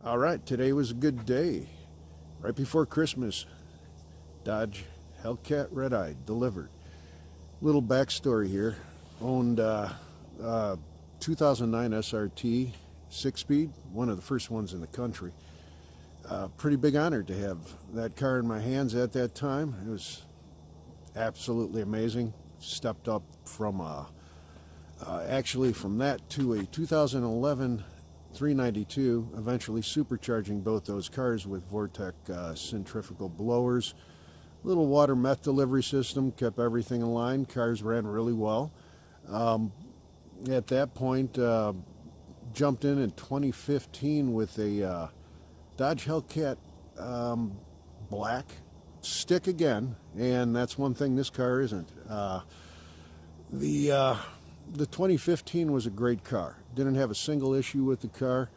All right, today was a good day. Right before Christmas, Dodge Hellcat Redeye delivered. Little backstory here. Owned 2009 SRT 6-speed, one of the first ones in the country. Pretty big honor to have that car in my hands at that time. It was absolutely amazing. Stepped up from actually from that to a 2011 392, eventually supercharging both those cars with Vortec centrifugal blowers. Little water meth delivery system, kept everything in line. Cars ran really well. At that point, jumped in 2015 with a Dodge Hellcat black stick again, and that's one thing this car isn't. The 2015 was a great car. Didn't have a single issue with the car.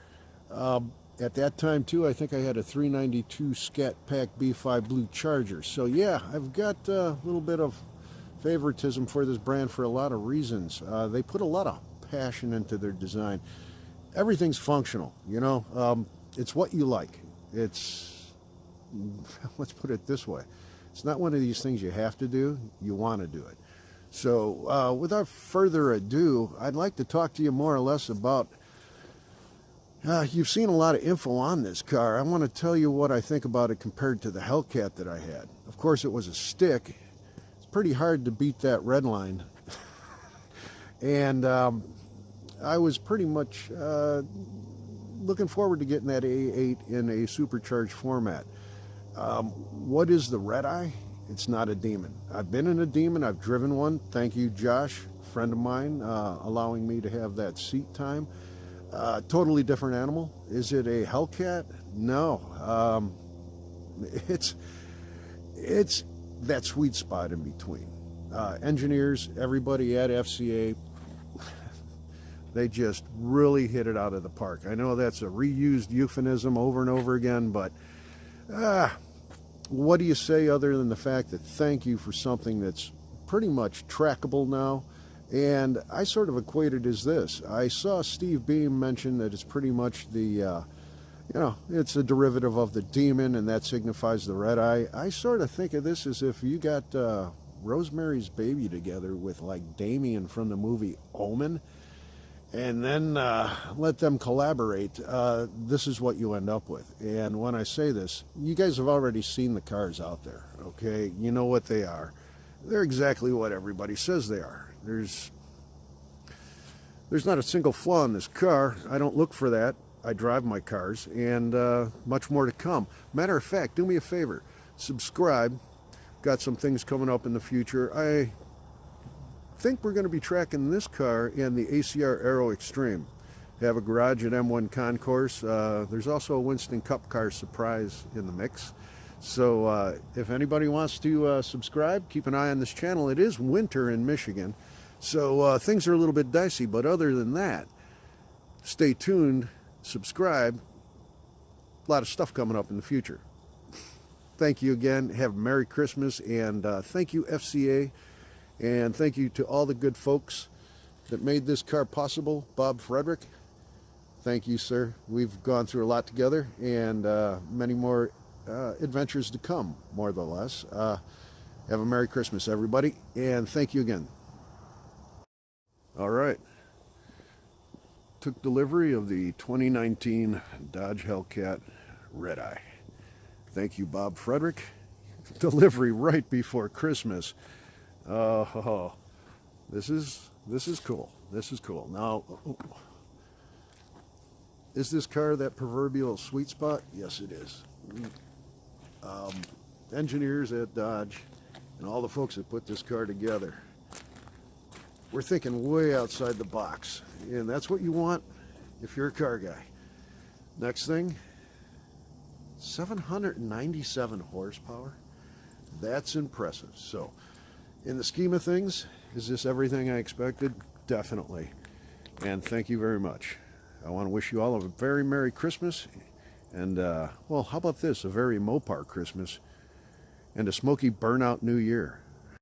At that time, too, I think I had a 392 Scat Pack B5 Blue Charger. So, yeah, I've got a little bit of favoritism for this brand for a lot of reasons. They put a lot of passion into their design. Everything's functional, you know. It's what you like. It's, let's put it this way. It's not one of these things you have to do. You want to do it. So without further ado, I'd like to talk to you more or less about, you've seen a lot of info on this car. I want to tell you what I think about it compared to the Hellcat that I had. Of course, it was a stick. It's pretty hard to beat that red line. And I was pretty much looking forward to getting that A8 in a supercharged format. What is the Redeye? It's not a demon. I've been in a demon. I've driven one. Thank you, Josh, a friend of mine, allowing me to have that seat time. Totally different animal. Is it a Hellcat? No. It's that sweet spot in between. Engineers, everybody at FCA, they just really hit it out of the park. I know that's a reused euphemism over and over again, but what do you say other than the fact that thank you for something that's pretty much trackable now? And I sort of equate it as this. I saw Steve Beam mention that it's pretty much the, it's a derivative of the Demon, and that signifies the Redeye. I sort of think of this as if you got Rosemary's Baby together with like Damien from the movie Omen, and then let them collaborate. This is what you end up with. And when I say this, you guys have already seen the cars out there, okay? You know what they are. They're exactly what everybody says they are. There's not a single flaw in this car. I don't look for that. I drive my cars, and much more to come. Matter of fact, do me a favor. Subscribe. Got some things coming up in the future. I think we're going to be tracking this car and the ACR Aero Extreme. Have a garage at M1 Concourse. There's also a Winston Cup car surprise in the mix. So if anybody wants to subscribe, keep an eye on this channel. It is winter in Michigan, so things are a little bit dicey. But other than that, stay tuned, subscribe. A lot of stuff coming up in the future. Thank you again. Have a Merry Christmas, and thank you, FCA. And thank you to all the good folks that made this car possible. Bob Frederick, thank you, sir. We've gone through a lot together, and many more adventures to come, more or less. Have a Merry Christmas, everybody, and thank you again. All right. Took delivery of the 2019 Dodge Hellcat Redeye. Thank you, Bob Frederick. Delivery right before Christmas. This is cool. This is cool. Now, is this car that proverbial sweet spot? Yes, it is. Engineers at Dodge and all the folks that put this car together, we're thinking way outside the box, and that's what you want if you're a car guy. Next thing, 797 horsepower. That's impressive. So, in the scheme of things, is this everything I expected? Definitely. And thank you very much. I want to wish you all a very Merry Christmas. And, well, how about this? A very Mopar Christmas and a smoky burnout New Year.